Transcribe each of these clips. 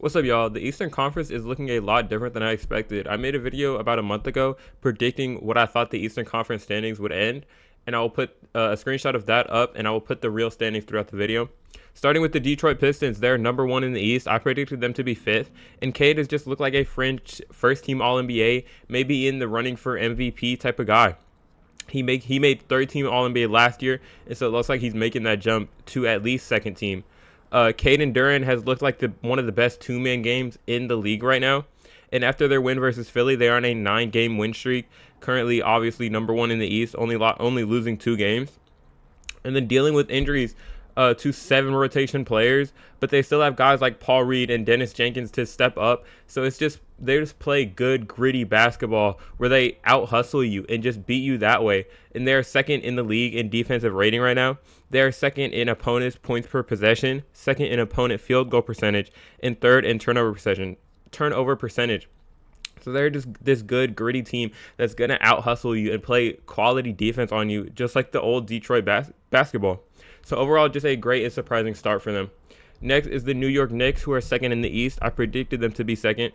What's up, y'all? The Eastern Conference is looking a lot different than I expected. I made a video about a month ago predicting what I thought the Eastern Conference standings would end, and I will put a screenshot of that up, and I will put the real standings throughout the video. Starting with the Detroit Pistons, they're number one in the East. I predicted them to be fifth, and Cade has just looked like a fringe first-team All-NBA, maybe in the running for MVP type of guy. He made third-team All-NBA last year, and so it looks like he's making that jump to at least second team. Caden Duran has looked like one of the best two-man games in the league right now. And after their win versus Philly, they are on a 9-game win streak. Currently, obviously, number one in the East, only losing 2 games. And then dealing with injuries to 7 rotation players, but they still have guys like Paul Reed and Dennis Jenkins to step up. So they just play good, gritty basketball where they out-hustle you and just beat you that way. And they're second in the league in defensive rating right now. They're second in opponents' points per possession, second in opponent field goal percentage, and third in turnover percentage. So they're just this good, gritty team that's going to out-hustle you and play quality defense on you, just like the old Detroit basketball. So overall, just a great and surprising start for them. Next is the New York Knicks, who are second in the East. I predicted them to be second.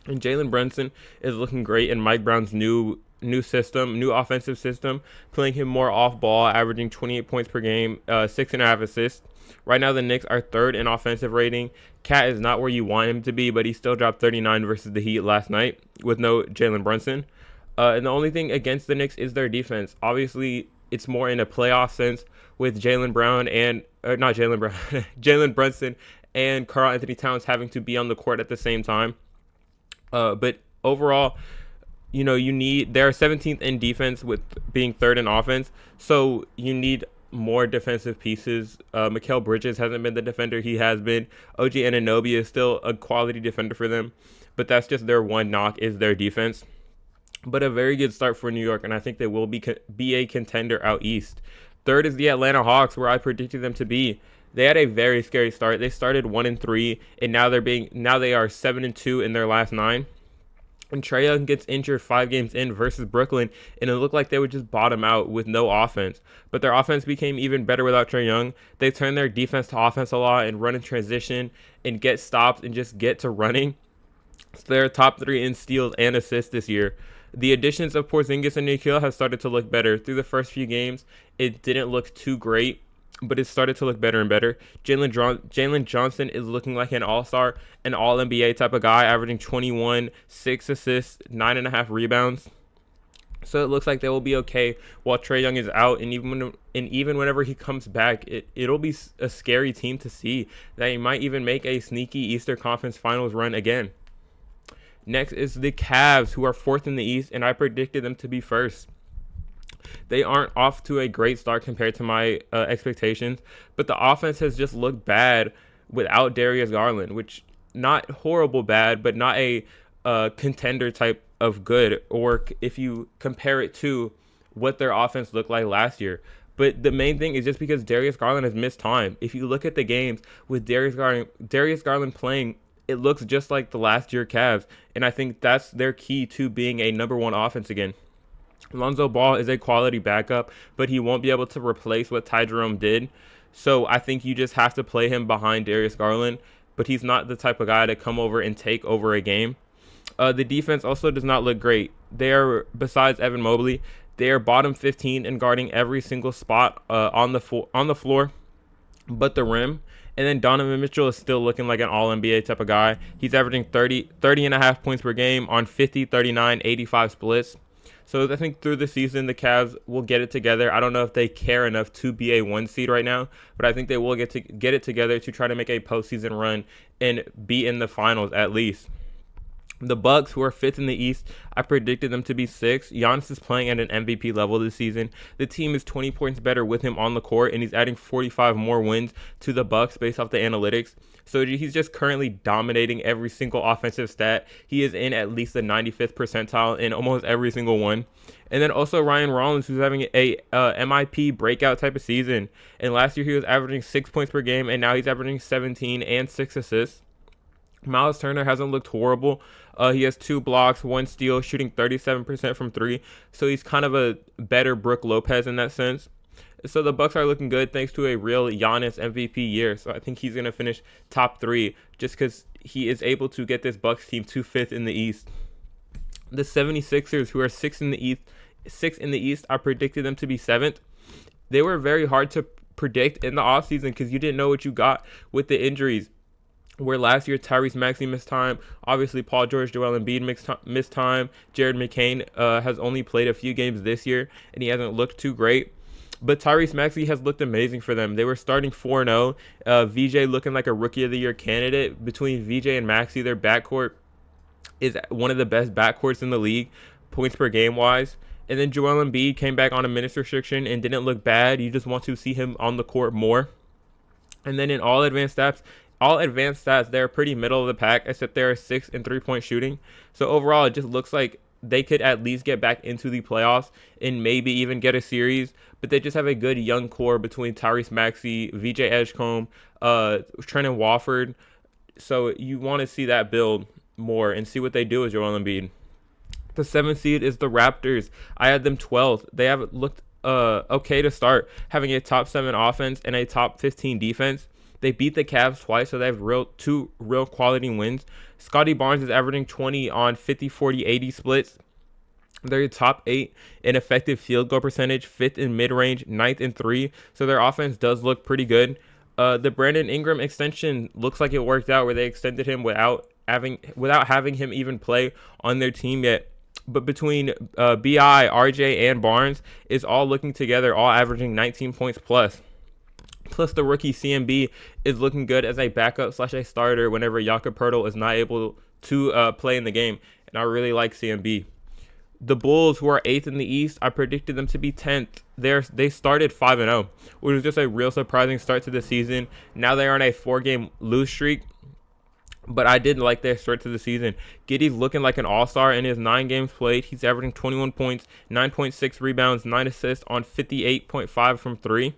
And Jalen Brunson is looking great in Mike Brown's new offensive system, playing him more off ball, averaging 28 points per game, 6.5 assists. Right now, the Knicks are third in offensive rating. Cat is not where you want him to be, but he still dropped 39 versus the Heat last night with no Jalen Brunson. And the only thing against the Knicks is their defense. Obviously, it's more in a playoff sense with Jalen Brunson and Karl Anthony Towns having to be on the court at the same time. But overall, they're 17th in defense with being third in offense. So you need more defensive pieces. Mikal Bridges hasn't been the defender he has been. OG Anunoby is still a quality defender for them, but that's just their one knock is their defense. But a very good start for New York, and I think they will be a contender out east. Third is the Atlanta Hawks, where I predicted them to be. They had a very scary start. They started 1-3, and now they are 7-2 in their last 9. And Trae Young gets injured 5 games in versus Brooklyn, and it looked like they would just bottom out with no offense. But their offense became even better without Trae Young. They turned their defense to offense a lot and run in transition and get stops and just get to running. So they're top 3 in steals and assists this year. The additions of Porzingis and Nikhil have started to look better. Through the first few games, it didn't look too great, but it started to look better and better. Jalen Johnson is looking like an all-star, an all-NBA type of guy, averaging 21, 6 assists, 9.5 rebounds. So it looks like they will be okay while Trae Young is out, and even whenever he comes back, it'll be a scary team to see. They might even make a sneaky Eastern Conference Finals run again. Next is the Cavs, who are 4th in the East, and I predicted them to be first. They aren't off to a great start compared to my expectations, but the offense has just looked bad without Darius Garland, which not horrible bad, but not a contender type of good, or if you compare it to what their offense looked like last year. But the main thing is just because Darius Garland has missed time. If you look at the games with Darius Garland playing, it looks just like the last year Cavs, and I think that's their key to being a number 1 offense again. Lonzo Ball is a quality backup, but he won't be able to replace what Ty Jerome did. So I think you just have to play him behind Darius Garland, but he's not the type of guy to come over and take over a game. The defense also does not look great. Besides Evan Mobley, they are bottom 15 in guarding every single spot on the floor, but the rim. And then Donovan Mitchell is still looking like an all-NBA type of guy. He's averaging 30.5 points per game on 50, 39, 85 splits. So I think through the season, the Cavs will get it together. I don't know if they care enough to be a 1 seed right now, but I think they will get it together to try to make a postseason run and be in the finals at least. The Bucks, who are 5th in the East, I predicted them to be 6th. Giannis is playing at an MVP level this season. The team is 20 points better with him on the court, and he's adding 45 more wins to the Bucks based off the analytics. So he's just currently dominating every single offensive stat. He is in at least the 95th percentile in almost every single one. And then also Ryan Rollins, who's having a MIP breakout type of season. And last year he was averaging 6 points per game, and now he's averaging 17 and 6 assists. Miles Turner hasn't looked horrible. He has 2 blocks, 1 steal, shooting 37% from 3. So he's kind of a better Brook Lopez in that sense. So the Bucks are looking good thanks to a real Giannis MVP year. So I think he's going to finish top 3 just because he is able to get this Bucks team to fifth in the East. The 76ers, who are sixth in the East, I predicted them to be seventh. They were very hard to predict in the offseason because you didn't know what you got with the injuries. Where last year Tyrese Maxey missed time, obviously Paul George, Joel Embiid missed time. Jared McCain has only played a few games this year, and he hasn't looked too great. But Tyrese Maxey has looked amazing for them. They were starting 4-0. VJ looking like a Rookie of the Year candidate. Between VJ and Maxey, their backcourt is one of the best backcourts in the league, points per game wise. And then Joel Embiid came back on a minutes restriction and didn't look bad. You just want to see him on the court more. And then in all advanced stats, they're pretty middle of the pack, except they're sixth in three-point shooting. So overall, it just looks like they could at least get back into the playoffs and maybe even get a series. But they just have a good young core between Tyrese Maxey, VJ Edgecombe, Trenton Wofford. So you want to see that build more and see what they do with Joel Embiid. The 7th seed is the Raptors. I had them 12th. They have looked okay to start, having a top 7 offense and a top 15 defense. They beat the Cavs twice, so they have two real quality wins. Scotty Barnes is averaging 20 on 50, 40, 80 splits. They're top 8 in effective field goal percentage, 5th in mid-range, 9th in 3. So their offense does look pretty good. The Brandon Ingram extension looks like it worked out, where they extended him without having him even play on their team yet. But between BI, RJ, and Barnes is all looking together, all averaging 19 points plus. Plus, the rookie CMB is looking good as a backup / a starter whenever Jakob Poeltl is not able to play in the game. And I really like CMB. The Bulls, who are 8th in the East, I predicted them to be 10th. They started 5-0, which was just a real surprising start to the season. Now they are on a 4-game lose streak. But I did like their start to the season. Giddey's looking like an all-star in his 9 games played. He's averaging 21 points, 9.6 rebounds, 9 assists on 58.5 from 3.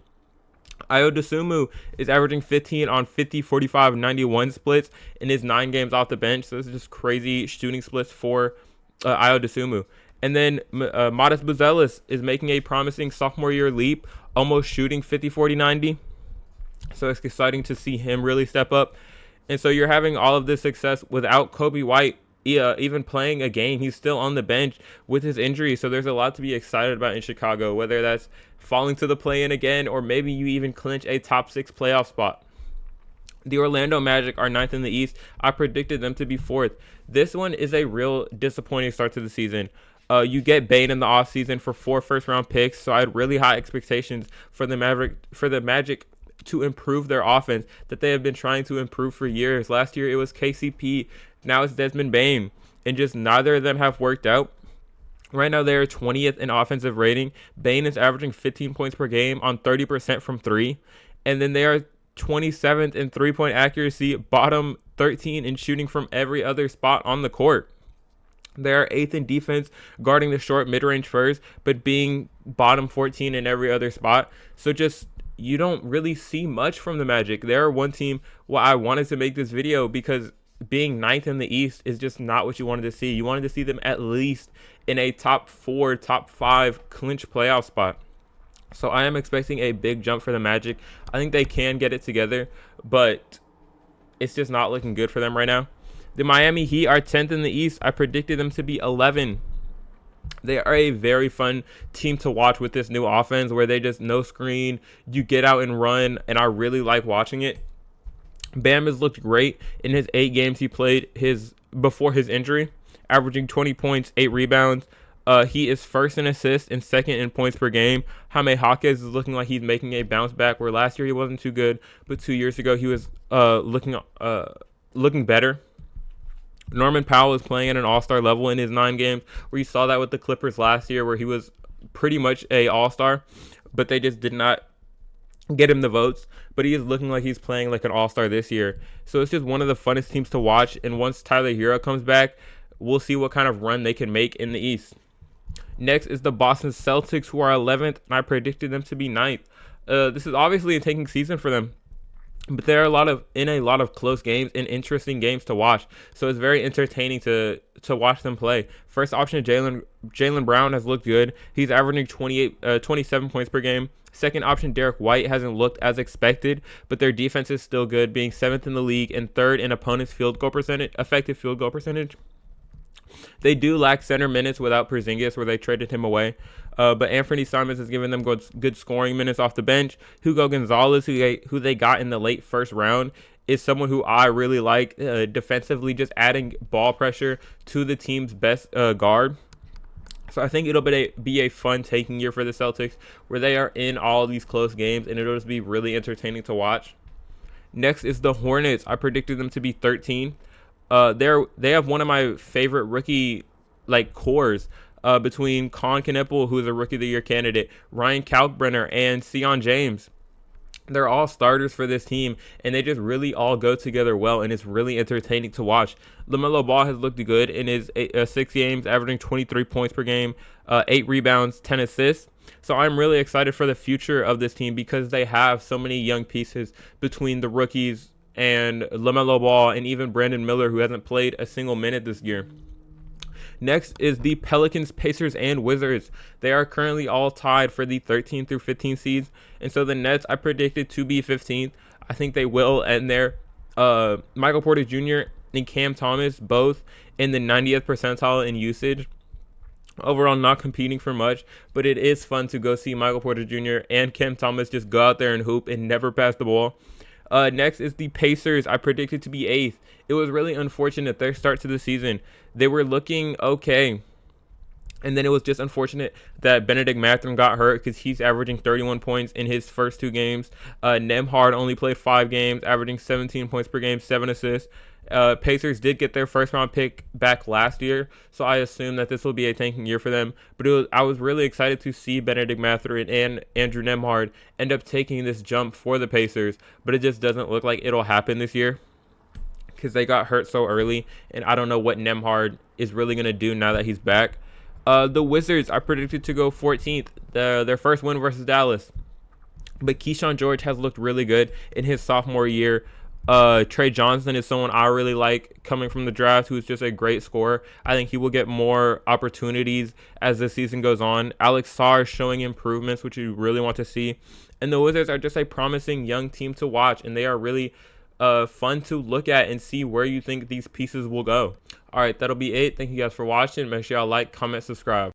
Ayo Dosunmu is averaging 15 on 50, 45, 91 splits in his 9 games off the bench. So this is just crazy shooting splits for Ayo Dosunmu. And then Modest Buzelis is making a promising sophomore year leap, almost shooting 50, 40, 90. So it's exciting to see him really step up. And so you're having all of this success without Kobe White even playing a game. He's still on the bench with his injury. So there's a lot to be excited about in Chicago, whether that's falling to the play-in again or maybe you even clinch a top 6 playoff spot. The Orlando Magic are 9th in the East. I predicted them to be 4th. This one is a real disappointing start to the season. You get Bane in the offseason for 4 first-round picks, so I had really high expectations for the Magic to improve their offense that they have been trying to improve for years. Last year it was KCP, now it's Desmond Bane, and just neither of them have worked out. Right now they are 20th in offensive rating. Bane is averaging 15 points per game on 30% from 3, and then they are 27th in three-point accuracy, bottom 13 in shooting from every other spot on the court. They are 8th in defense, guarding the short mid-range first, but being bottom 14 in every other spot. So just you don't really see much from the Magic. They're one team I wanted to make this video because being 9th in the East is just not what you wanted to see. You wanted to see them at least in a top 4, top 5 clinch playoff spot. So I am expecting a big jump for the Magic. I think they can get it together, but it's just not looking good for them right now. The Miami Heat are 10th in the East. I predicted them to be 11. They are a very fun team to watch with this new offense where they just no screen, you get out and run, and I really like watching it. Bam has looked great in his 8 games he played before his injury, averaging 20 points, 8 rebounds. He is 1st in assists and 2nd in points per game. Jaime Jaquez is looking like he's making a bounce back, where last year he wasn't too good, but 2 years ago he was looking better. Norman Powell is playing at an all-star level in his 9 games, where you saw that with the Clippers last year, where he was pretty much a all-star, but they just did not get him the votes. But he is looking like he's playing like an all-star this year. So it's just one of the funnest teams to watch. And once Tyler Hero comes back, we'll see what kind of run they can make in the East. Next is the Boston Celtics, who are 11th, and I predicted them to be 9th. This is obviously a tanking season for them. but there are a lot of close games and interesting games to watch. So it's very entertaining to watch them play. First option Jaylen Brown has looked good. He's averaging 27 points per game. Second option Derek White hasn't looked as expected, but their defense is still good, being seventh in the league and third in opponents' effective field goal percentage. They do lack center minutes without Porzingis, where they traded him away. But Anthony Simons has given them good scoring minutes off the bench. Hugo Gonzalez, who they got in the late first round, is someone who I really like defensively, just adding ball pressure to the team's best guard. So I think it'll be a fun taking year for the Celtics, where they are in all these close games, and it'll just be really entertaining to watch. Next is the Hornets. I predicted them to be 13. They have one of my favorite rookie cores between Colin Kneppel, who is a Rookie of the Year candidate, Ryan Kalkbrenner, and Sion James. They're all starters for this team, and they just really all go together well, and it's really entertaining to watch. LaMelo Ball has looked good in his 6 games, averaging 23 points per game, 8 rebounds, 10 assists. So I'm really excited for the future of this team because they have so many young pieces between the rookies and LaMelo Ball and even Brandon Miller, who hasn't played a single minute this year. Next is the Pelicans, Pacers, and Wizards. They are currently all tied for the 13 through 15 seeds. And so the Nets I predicted to be 15th. I think they will end there. Michael Porter Jr. and Cam Thomas both in the 90th percentile in usage. Overall, not competing for much, but it is fun to go see Michael Porter Jr. and Cam Thomas just go out there and hoop and never pass the ball. Next is the Pacers. I predicted to be 8th. It was really unfortunate their start to the season. They were looking okay, and then it was just unfortunate that Benedict Mathurin got hurt because he's averaging 31 points in his first 2 games. Nembhard only played 5 games, averaging 17 points per game, 7 assists. Pacers did get their first round pick back last year, so I assume that this will be a tanking year for them. But I was really excited to see Benedict Mathurin and Andrew Nembhard end up taking this jump for the Pacers, but it just doesn't look like it'll happen this year because they got hurt so early, and I don't know what Nembhard is really going to do now that he's back. The Wizards I predicted to go 14th, their first win versus Dallas. But Keyshawn George has looked really good in his sophomore year. Trey Johnson is someone I really like coming from the draft, who's just a great scorer. I think he will get more opportunities as the season goes on. Alex Sarr is showing improvements, which you really want to see. And the Wizards are just a promising young team to watch, and they are really fun to look at and see where you think these pieces will go. All right, that'll be it. Thank you guys for watching. Make sure y'all like, comment, subscribe.